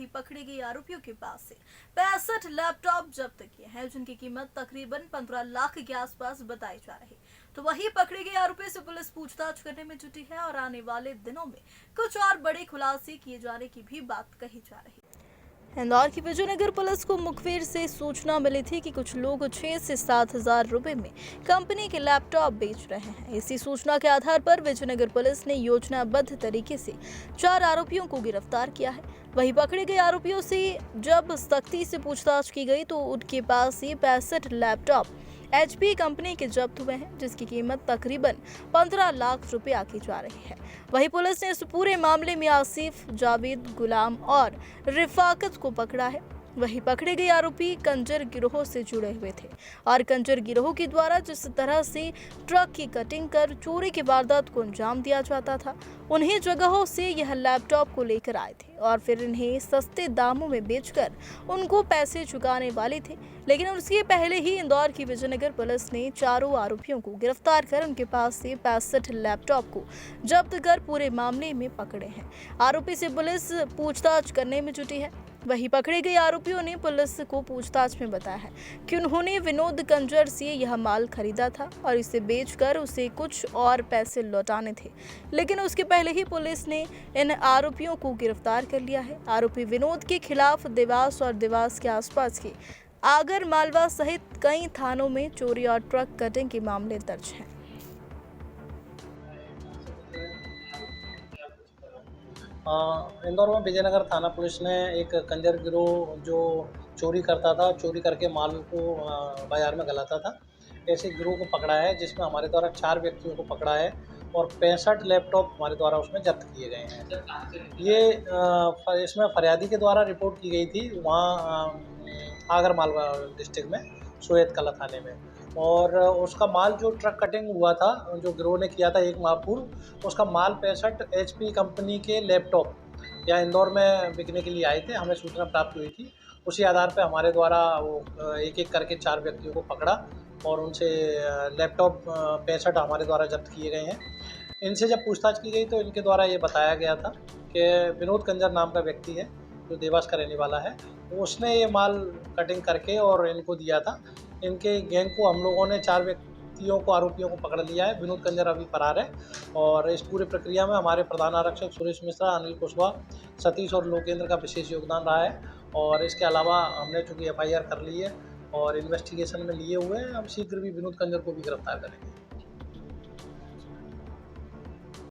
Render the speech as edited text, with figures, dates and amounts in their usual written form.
वहीं पकड़े गए आरोपियों के पास से 65 लैपटॉप जब्त किए हैं, जिनकी कीमत तकरीबन 15 लाख के आसपास बताई जा रही। तो वहीं पकड़े गए आरोपी से पुलिस पूछताछ करने में जुटी है और आने वाले दिनों में कुछ और बड़े खुलासे किए जाने की भी बात कही जा रही है। इंदौर की विजयनगर पुलिस को मुखबिर से सूचना मिली थी कि कुछ लोग 6 से 7 हजार रुपए में कंपनी के लैपटॉप बेच रहे हैं। इसी सूचना के आधार पर विजयनगर पुलिस ने योजनाबद्ध तरीके से 4 आरोपियों को गिरफ्तार किया है। वहीं पकड़े गए आरोपियों से जब सख्ती से पूछताछ की गई तो उनके पास से 65 लैपटॉप HP कंपनी के जब्त हुए हैं, जिसकी कीमत तकरीबन 15 लाख रुपए आकी जा रही है। वहीं पुलिस ने इस पूरे मामले में आसिफ, जावेद, गुलाम और रिफाकत को पकड़ा है। वहीं पकड़े गए आरोपी कंजर गिरोह से जुड़े हुए थे और कंजर गिरोह के द्वारा जिस तरह से ट्रक की कटिंग कर चोरी की वारदात को अंजाम दिया जाता था, उन्हीं जगहों से यह लैपटॉप को लेकर आए थे और फिर इन्हें सस्ते दामों में बेचकर उनको पैसे चुकाने वाले थे। लेकिन उसके पहले ही इंदौर की विजयनगर पुलिस ने चारों आरोपियों को गिरफ्तार कर उनके पास से 65 लैपटॉप को जब्त कर पूरे मामले में पकड़े हैं। आरोपी से पुलिस पूछताछ करने में जुटी है। वहीं पकड़े गए आरोपियों ने पुलिस को पूछताछ में बताया है कि उन्होंने विनोद कंजर से यह माल खरीदा था और इसे बेचकर उसे कुछ और पैसे लौटाने थे। लेकिन उसके पहले ही पुलिस ने इन आरोपियों को गिरफ्तार कर लिया है। आरोपी विनोद के खिलाफ देवास और देवास के आसपास के आगर मालवा सहित कई थानों में चोरी और ट्रक कटिंग के मामले दर्ज हैं। इंदौर में विजयनगर थाना पुलिस ने एक कंजर गिरोह जो चोरी करता था, चोरी करके माल को बाज़ार में गलाता था, ऐसे गिरोह को पकड़ा है, जिसमें हमारे द्वारा 4 व्यक्तियों को पकड़ा है और 65 लैपटॉप हमारे द्वारा उसमें जब्त किए गए हैं। ये इसमें फरियादी के द्वारा रिपोर्ट की गई थी वहाँ आगर मालवा डिस्ट्रिक्ट में सोयत कला थाने में, और उसका माल जो ट्रक कटिंग हुआ था जो गिरोह ने किया था 1 माह पूर्व, उसका माल 65 HP कंपनी के लैपटॉप यहाँ इंदौर में बिकने के लिए आए थे। हमें सूचना प्राप्त हुई थी, उसी आधार पे हमारे द्वारा वो एक-एक करके 4 व्यक्तियों को पकड़ा और उनसे लैपटॉप 65 हमारे द्वारा जब्त किए गए हैं। इनसे जब पूछताछ की गई तो इनके द्वारा ये बताया गया था कि विनोद कंजर नाम का व्यक्ति है जो देवास का रहने वाला है, उसने ये माल कटिंग करके और इनको दिया था। इनके गैंग को हम लोगों ने 4 व्यक्तियों को, आरोपियों को पकड़ लिया है। विनोद कंजर अभी फरार है और इस पूरी प्रक्रिया में हमारे प्रधान आरक्षक सुरेश मिश्रा, अनिल कुशवाहा, सतीश और लोकेंद्र का विशेष योगदान रहा है। और इसके अलावा हमने चूँकि FIR कर ली है और इन्वेस्टिगेशन में लिए हुए हैं, हम शीघ्र भी विनोद कंजर को भी गिरफ्तार करेंगे।